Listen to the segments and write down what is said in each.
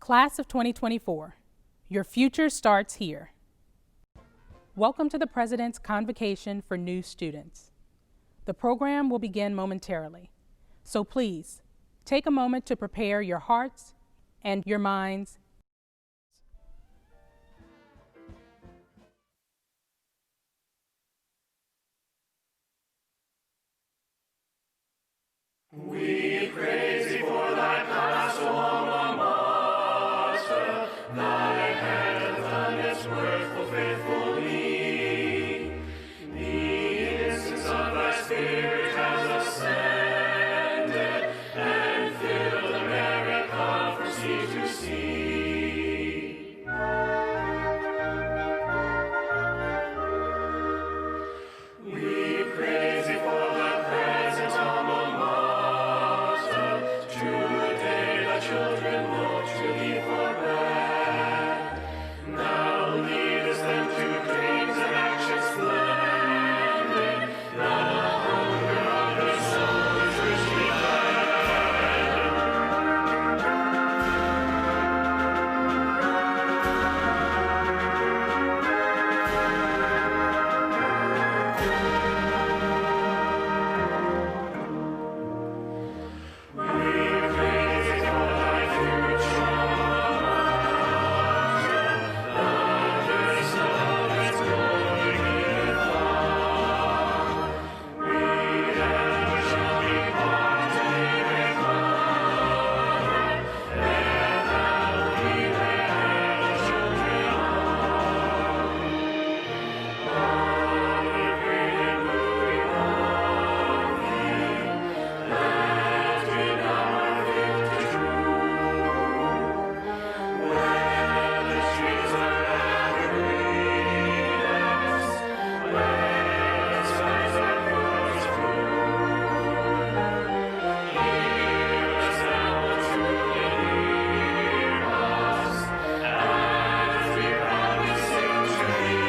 Class of 2024, your future starts here. Welcome to the President's Convocation for new students. The program will begin momentarily, so please take a moment to prepare your hearts and your minds. We praise thee for thy past, O alma mater. Thy hand hath done its work full faithfully. The incense of thy spirit has ascended and filled America from sea to sea. We praise thee for thy present alma mater. Today thy children look to thee for bread. Thou leadest them to dreams and actions splendid. Thou the hunger of their soul is richly fed. We praise thee for thy future master. Thou dost of its glory giveth thought. We ever shall be part to thee with honor. There thou be where the children are. On the great and moving of thee, let we now feel to true. Where the streets are evergreens, where the skies are pure as blue. Hear us now, truly hear us, as we proudly sing to thee.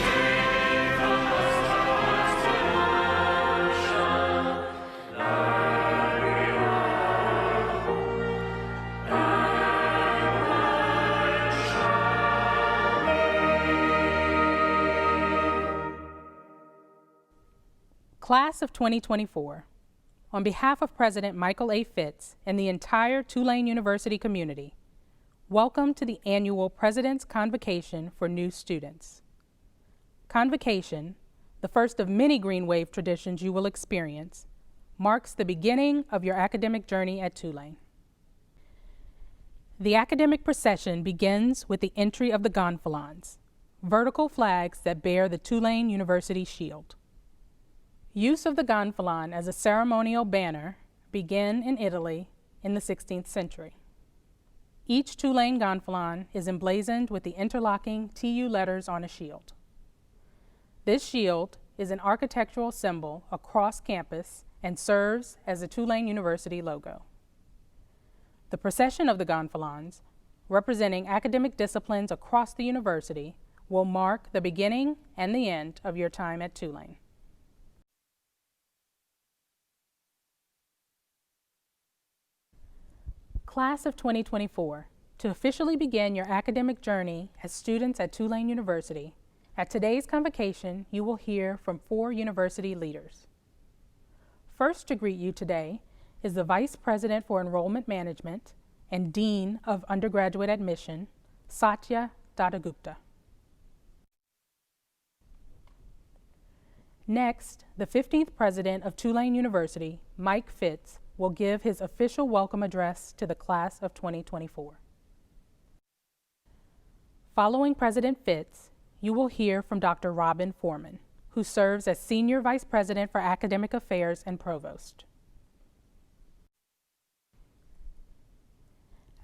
Take from us our hearts devotion, that we are, Class of 2024, on behalf of President Michael A. Fitts and the entire Tulane University community, welcome to the annual President's Convocation for new students. Convocation, the first of many Green Wave traditions you will experience, marks the beginning of your academic journey at Tulane. The academic procession begins with the entry of the gonfalons, vertical flags that bear the Tulane University shield. Use of the gonfalon as a ceremonial banner began in Italy in the 16th century. Each Tulane gonfalon is emblazoned with the interlocking TU letters on a shield. This shield is an architectural symbol across campus and serves as the Tulane University logo. The procession of the gonfalons, representing academic disciplines across the university, will mark the beginning and the end of your time at Tulane. Class of 2024, to officially begin your academic journey as students at Tulane University, at today's convocation, you will hear from 4 university leaders. First to greet you today is the Vice President for Enrollment Management and Dean of Undergraduate Admission, Satya Dattagupta. Next, the 15th President of Tulane University, Mike Fitts, will give his official welcome address to the Class of 2024. Following President Fitts, you will hear from Dr. Robin Foreman, who serves as Senior Vice President for Academic Affairs and Provost.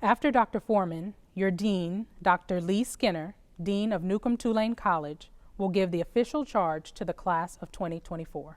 After Dr. Foreman, your Dean, Dr. Lee Skinner, Dean of Newcomb-Tulane College, will give the official charge to the Class of 2024.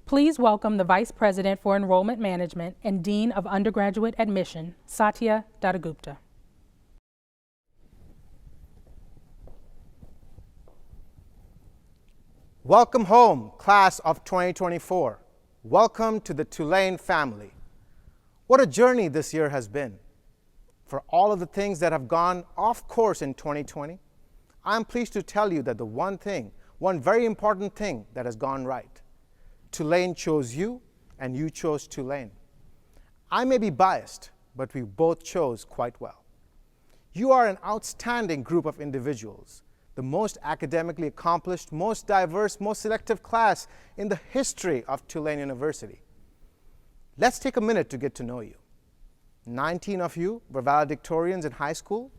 Please welcome the Vice President for Enrollment Management and Dean of Undergraduate Admission, Satya Dattagupta. Welcome home, class of 2024. Welcome to the Tulane family. What a journey this year has been. For all of the things that have gone off course in 2020, I'm pleased to tell you that the one very important thing that has gone right. Tulane chose you, and you chose Tulane. I may be biased, but we both chose quite well. You are an outstanding group of individuals, the most academically accomplished, most diverse, most selective class in the history of Tulane University. Let's take a minute to get to know you. 19 of you were valedictorians in high school.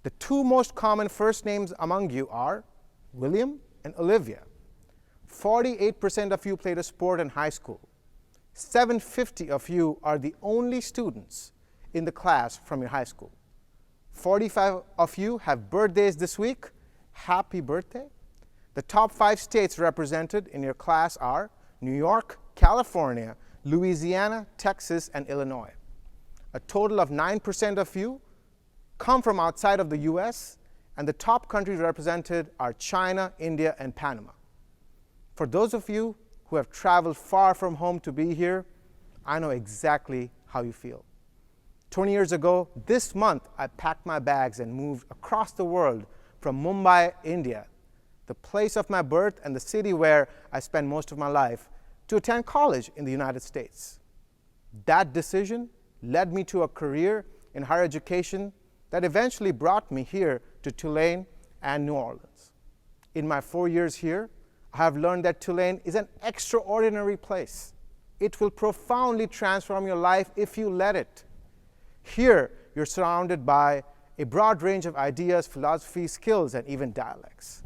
The two most common first names among you are William and Olivia. 48% of you played a sport in high school. 750 of you are the only students in the class from your high school. 45 of you have birthdays this week. Happy birthday. The top 5 states represented in your class are New York, California, Louisiana, Texas, and Illinois. A total of 9% of you come from outside of the US, and the top countries represented are China, India, and Panama. For those of you who have traveled far from home to be here, I know exactly how you feel. 20 years ago, this month, I packed my bags and moved across the world from Mumbai, India, the place of my birth and the city where I spent most of my life, to attend college in the United States. That decision led me to a career in higher education that eventually brought me here to Tulane and New Orleans. In my 4 years here, I have learned that Tulane is an extraordinary place. It will profoundly transform your life if you let it. Here, you're surrounded by a broad range of ideas, philosophies, skills, and even dialects.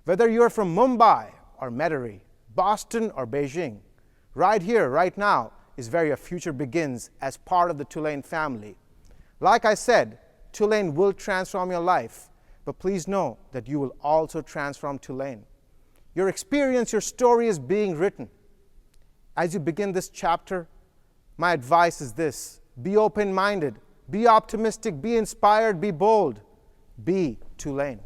Whether you're from Mumbai or Metairie, Boston or Beijing, right here, right now, is where your future begins as part of the Tulane family. Like I said, Tulane will transform your life, but please know that you will also transform Tulane. Your experience, your story is being written. As you begin this chapter, my advice is this: be open-minded, be optimistic, be inspired, be bold, be Tulane.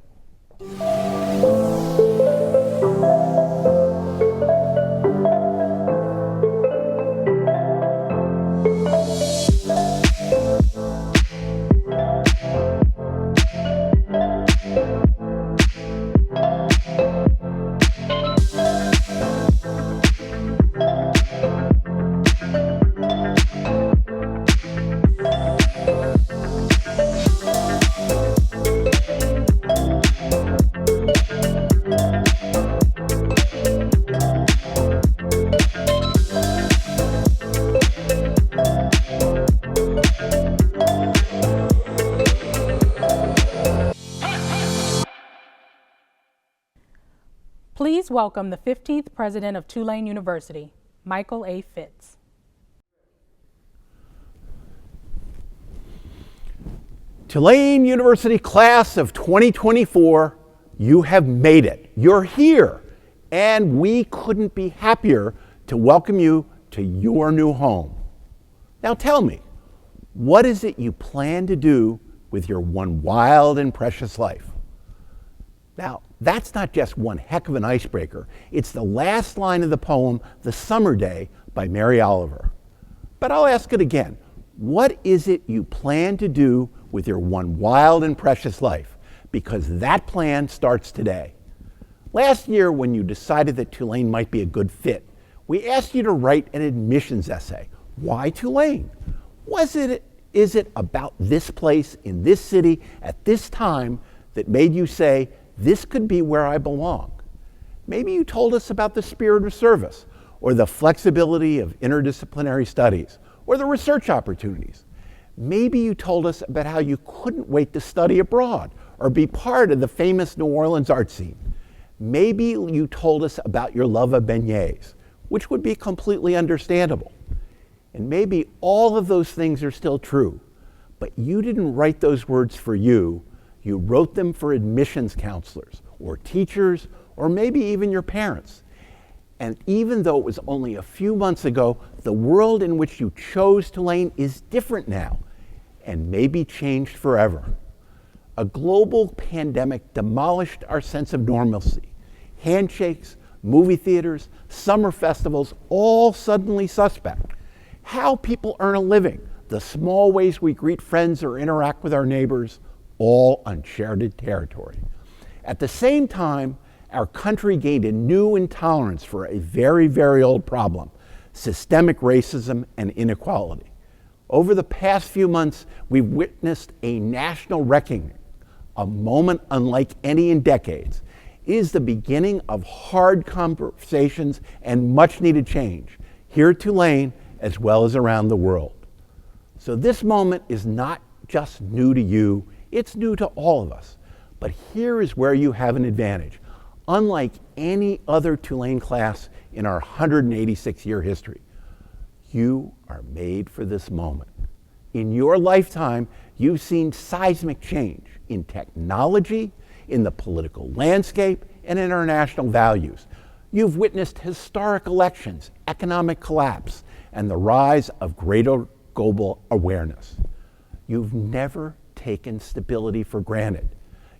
Please welcome the 15th President of Tulane University, Michael A. Fitz. Tulane University class of 2024, you have made it. You're here, and we couldn't be happier to welcome you to your new home. Now tell me, what is it you plan to do with your one wild and precious life? Now, that's not just one heck of an icebreaker. It's the last line of the poem, The Summer Day, by Mary Oliver. But I'll ask it again. What is it you plan to do with your one wild and precious life? Because that plan starts today. Last year, when you decided that Tulane might be a good fit, we asked you to write an admissions essay. Why Tulane? Is it about this place in this city at this time that made you say, this could be where I belong? Maybe you told us about the spirit of service, or the flexibility of interdisciplinary studies, or the research opportunities. Maybe you told us about how you couldn't wait to study abroad, or be part of the famous New Orleans art scene. Maybe you told us about your love of beignets, which would be completely understandable. And maybe all of those things are still true, but you didn't write those words for you. You wrote them for admissions counselors or teachers or maybe even your parents. And even though it was only a few months ago, the world in which you chose Tulane is different now and may be changed forever. A global pandemic demolished our sense of normalcy. Handshakes, movie theaters, summer festivals, all suddenly suspect. How people earn a living, the small ways we greet friends or interact with our neighbors, all uncharted territory. At the same time, our country gained a new intolerance for a very, very old problem: systemic racism and inequality. Over the past few months, we've witnessed a national reckoning, a moment unlike any in decades. It is the beginning of hard conversations and much needed change here at Tulane as well as around the world. So this moment is not just new to you, it's new to all of us. But here is where you have an advantage. Unlike any other Tulane class in our 186-year history, you are made for this moment. In your lifetime, you've seen seismic change in technology, in the political landscape, and in our national values. You've witnessed historic elections, economic collapse, and the rise of greater global awareness. You've never taken stability for granted.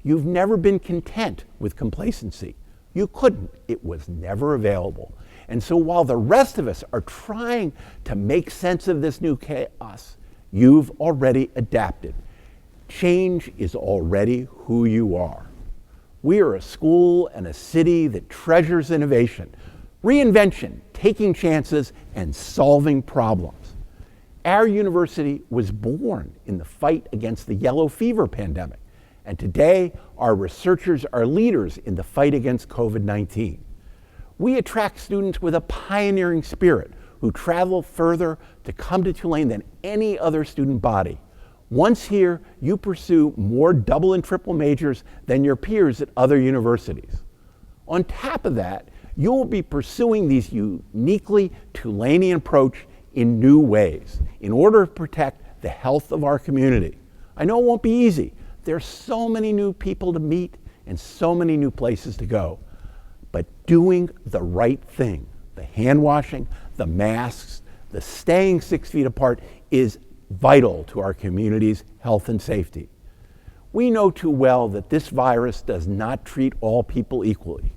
You've never been content with complacency. You couldn't. It was never available. And so while the rest of us are trying to make sense of this new chaos, you've already adapted. Change is already who you are. We are a school and a city that treasures innovation, reinvention, taking chances, and solving problems. Our university was born in the fight against the yellow fever pandemic. And today, our researchers are leaders in the fight against COVID-19. We attract students with a pioneering spirit who travel further to come to Tulane than any other student body. Once here, you pursue more double and triple majors than your peers at other universities. On top of that, you will be pursuing these uniquely Tulanean approach in new ways in order to protect the health of our community. I know it won't be easy. There's so many new people to meet and so many new places to go. But doing the right thing, the hand washing, the masks, the staying 6 feet apart is vital to our community's health and safety. We know too well that this virus does not treat all people equally.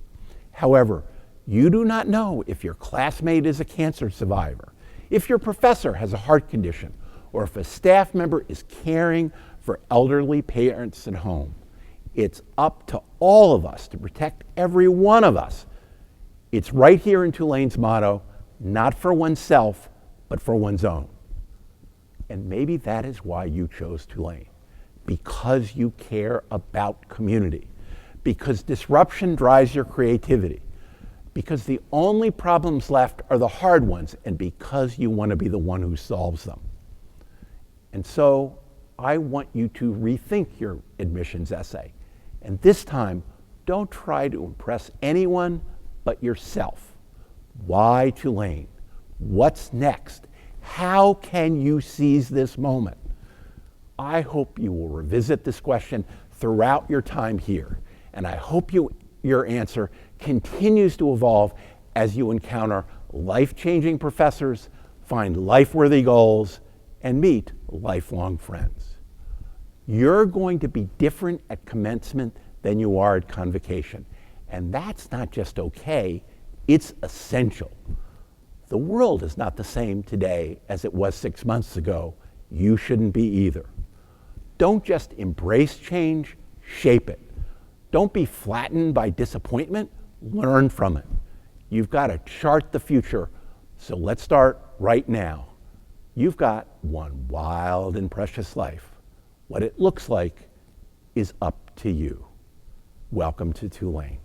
However, you do not know if your classmate is a cancer survivor, if your professor has a heart condition, or if a staff member is caring for elderly parents at home. It's up to all of us to protect every one of us. It's right here in Tulane's motto, not for oneself, but for one's own. And maybe that is why you chose Tulane, because you care about community, because disruption drives your creativity, because the only problems left are the hard ones, and because you want to be the one who solves them. And so I want you to rethink your admissions essay. And this time, don't try to impress anyone but yourself. Why Tulane? What's next? How can you seize this moment? I hope you will revisit this question throughout your time here. And I hope your answer continues to evolve as you encounter life-changing professors, find life-worthy goals, and meet lifelong friends. You're going to be different at commencement than you are at convocation. And that's not just okay, it's essential. The world is not the same today as it was 6 months ago. You shouldn't be either. Don't just embrace change, shape it. Don't be flattened by disappointment, learn from it. You've got to chart the future, so let's start right now. You've got one wild and precious life. What it looks like is up to you. Welcome to Tulane.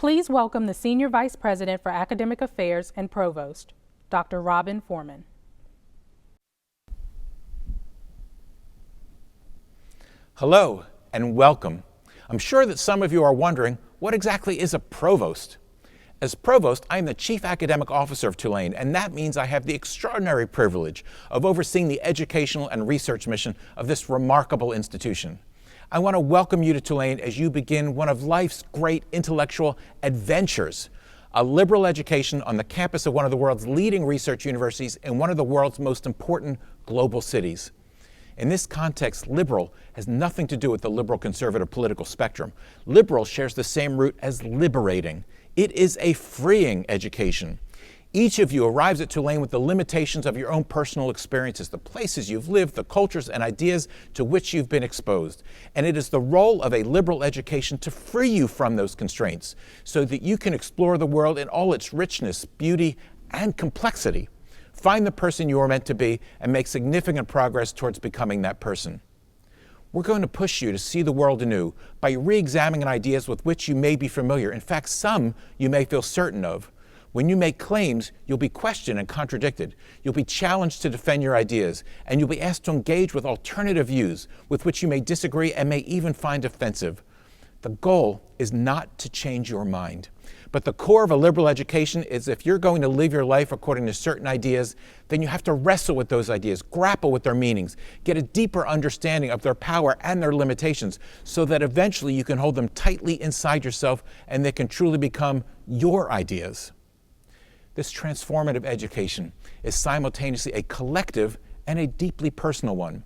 Please welcome the Senior Vice President for Academic Affairs and Provost, Dr. Robin Foreman. Hello and welcome. I'm sure that some of you are wondering, what exactly is a provost? As provost, I am the Chief Academic Officer of Tulane, and that means I have the extraordinary privilege of overseeing the educational and research mission of this remarkable institution. I want to welcome you to Tulane as you begin one of life's great intellectual adventures, a liberal education on the campus of one of the world's leading research universities in one of the world's most important global cities. In this context, liberal has nothing to do with the liberal conservative political spectrum. Liberal shares the same root as liberating. It is a freeing education. Each of you arrives at Tulane with the limitations of your own personal experiences, the places you've lived, the cultures and ideas to which you've been exposed. And it is the role of a liberal education to free you from those constraints so that you can explore the world in all its richness, beauty, and complexity. Find the person you are meant to be and make significant progress towards becoming that person. We're going to push you to see the world anew by re-examining ideas with which you may be familiar. In fact, some you may feel certain of. When you make claims, you'll be questioned and contradicted. You'll be challenged to defend your ideas, and you'll be asked to engage with alternative views with which you may disagree and may even find offensive. The goal is not to change your mind. But the core of a liberal education is if you're going to live your life according to certain ideas, then you have to wrestle with those ideas, grapple with their meanings, get a deeper understanding of their power and their limitations so that eventually you can hold them tightly inside yourself and they can truly become your ideas. This transformative education is simultaneously a collective and a deeply personal one.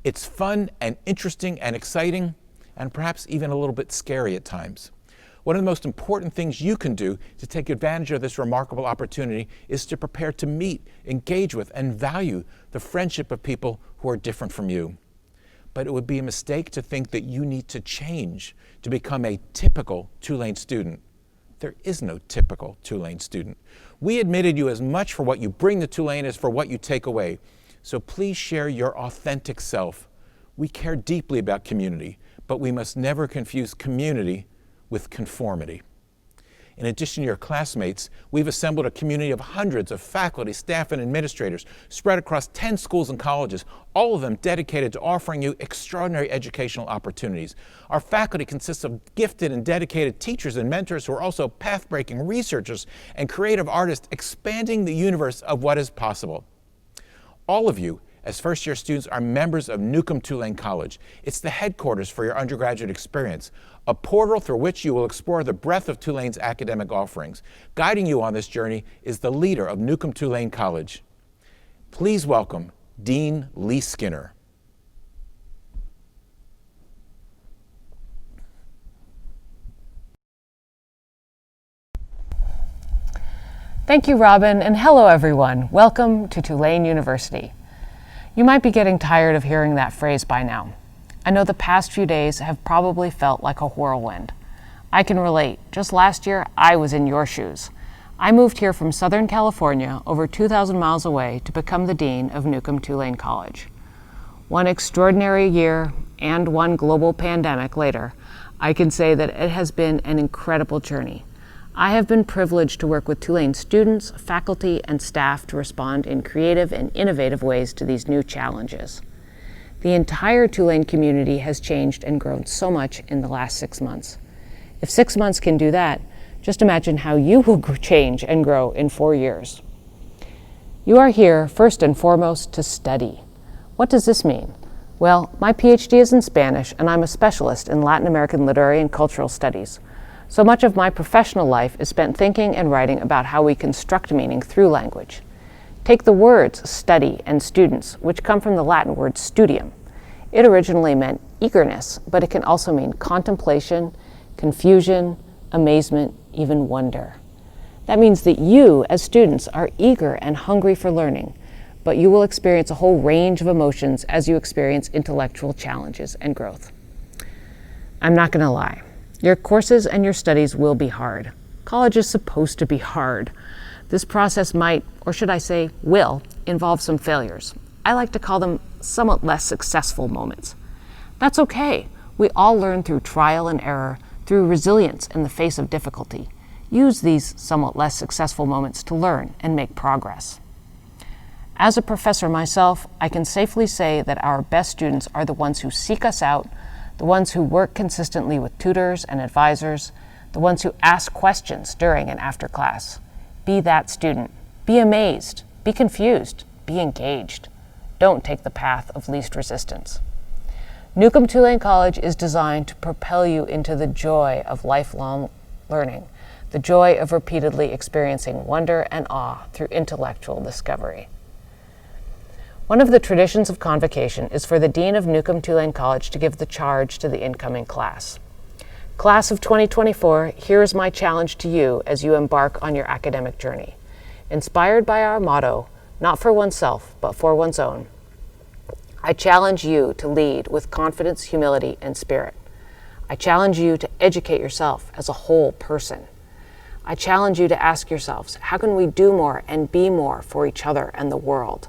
It's fun and interesting and exciting and perhaps even a little bit scary at times. One of the most important things you can do to take advantage of this remarkable opportunity is to prepare to meet, engage with, and value the friendship of people who are different from you. But it would be a mistake to think that you need to change to become a typical Tulane student. There is no typical Tulane student. We admitted you as much for what you bring to Tulane as for what you take away. So please share your authentic self. We care deeply about community, but we must never confuse community with conformity. In addition to your classmates, we've assembled a community of hundreds of faculty, staff, and administrators spread across 10 schools and colleges, all of them dedicated to offering you extraordinary educational opportunities. Our faculty consists of gifted and dedicated teachers and mentors who are also path-breaking researchers and creative artists expanding the universe of what is possible. All of you, as first-year students, are members of Newcomb-Tulane College. It's the headquarters for your undergraduate experience, a portal through which you will explore the breadth of Tulane's academic offerings. Guiding you on this journey is the leader of Newcomb-Tulane College. Please welcome Dean Lee Skinner. Thank you, Robin, and hello, everyone. Welcome to Tulane University. You might be getting tired of hearing that phrase by now. I know the past few days have probably felt like a whirlwind. I can relate. Just last year, I was in your shoes. I moved here from Southern California, over 2,000 miles away, to become the Dean of Newcomb-Tulane College. One extraordinary year and one global pandemic later, I can say that it has been an incredible journey. I have been privileged to work with Tulane students, faculty, and staff to respond in creative and innovative ways to these new challenges. The entire Tulane community has changed and grown so much in the last 6 months. If 6 months can do that, just imagine how you will change and grow in 4 years. You are here, first and foremost, to study. What does this mean? Well, my PhD is in Spanish, and I'm a specialist in Latin American literary and cultural studies. So much of my professional life is spent thinking and writing about how we construct meaning through language. Take the words study and students, which come from the Latin word studium. It originally meant eagerness, but it can also mean contemplation, confusion, amazement, even wonder. That means that you, as students, are eager and hungry for learning, but you will experience a whole range of emotions as you experience intellectual challenges and growth. I'm not going to lie. Your courses and your studies will be hard. College is supposed to be hard. This process might, or should I say will, involve some failures. I like to call them somewhat less successful moments. That's okay. We all learn through trial and error, through resilience in the face of difficulty. Use these somewhat less successful moments to learn and make progress. As a professor myself, I can safely say that our best students are the ones who seek us out, the ones who work consistently with tutors and advisors, the ones who ask questions during and after class. Be that student. Be amazed. Be confused. Be engaged. Don't take the path of least resistance. Newcomb-Tulane College is designed to propel you into the joy of lifelong learning, the joy of repeatedly experiencing wonder and awe through intellectual discovery. One of the traditions of Convocation is for the Dean of Newcomb-Tulane College to give the charge to the incoming class. Class of 2024, here is my challenge to you as you embark on your academic journey. Inspired by our motto, not for oneself, but for one's own, I challenge you to lead with confidence, humility, and spirit. I challenge you to educate yourself as a whole person. I challenge you to ask yourselves, how can we do more and be more for each other and the world?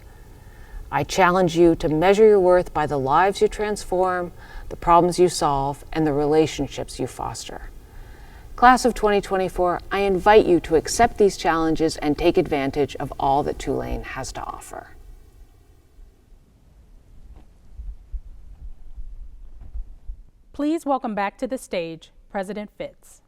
I challenge you to measure your worth by the lives you transform, the problems you solve, and the relationships you foster. Class of 2024, I invite you to accept these challenges and take advantage of all that Tulane has to offer. Please welcome back to the stage President Fitz.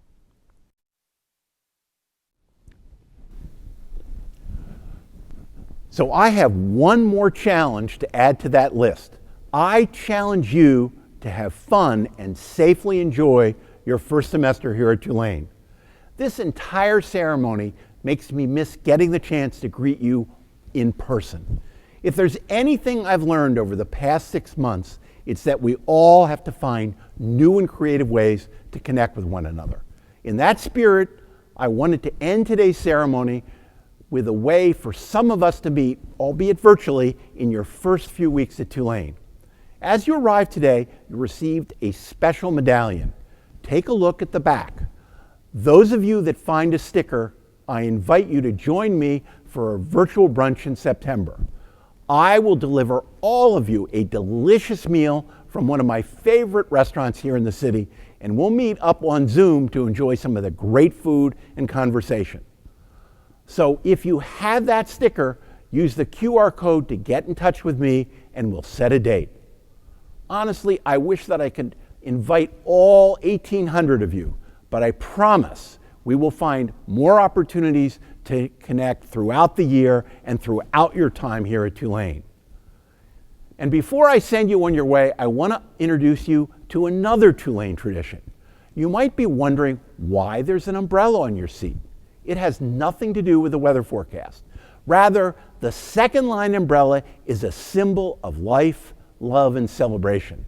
So I have one more challenge to add to that list. I challenge you to have fun and safely enjoy your first semester here at Tulane. This entire ceremony makes me miss getting the chance to greet you in person. If there's anything I've learned over the past 6 months, it's that we all have to find new and creative ways to connect with one another. In that spirit, I wanted to end today's ceremony with a way for some of us to meet, albeit virtually, in your first few weeks at Tulane. As you arrived today, you received a special medallion. Take a look at the back. Those of you that find a sticker, I invite you to join me for a virtual brunch in September. I will deliver all of you a delicious meal from one of my favorite restaurants here in the city, and we'll meet up on Zoom to enjoy some of the great food and conversation. So if you have that sticker, use the QR code to get in touch with me and we'll set a date. Honestly, I wish that I could invite all 1,800 of you, but I promise we will find more opportunities to connect throughout the year and throughout your time here at Tulane. And before I send you on your way, I want to introduce you to another Tulane tradition. You might be wondering why there's an umbrella on your seat. It has nothing to do with the weather forecast. Rather, the second line umbrella is a symbol of life, love, and celebration.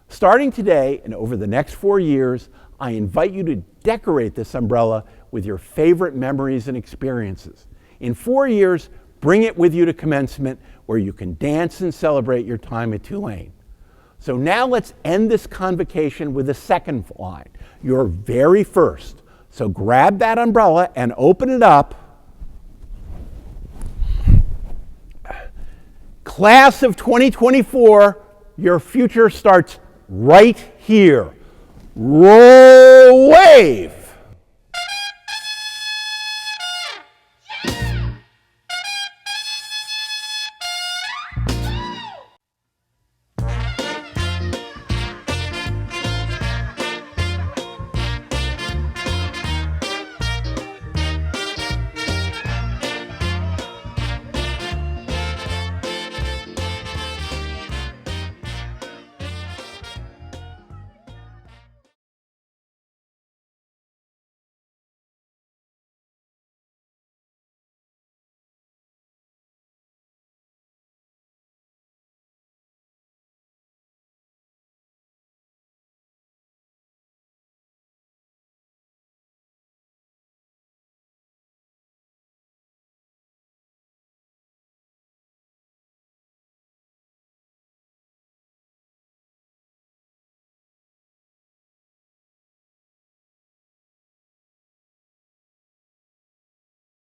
Starting today and over the next 4 years, I invite you to decorate this umbrella with your favorite memories and experiences. In 4 years, bring it with you to commencement where you can dance and celebrate your time at Tulane. So now let's end this convocation with the second line, your very first. So grab that umbrella and open it up. Class of 2024, your future starts right here. Roll wave!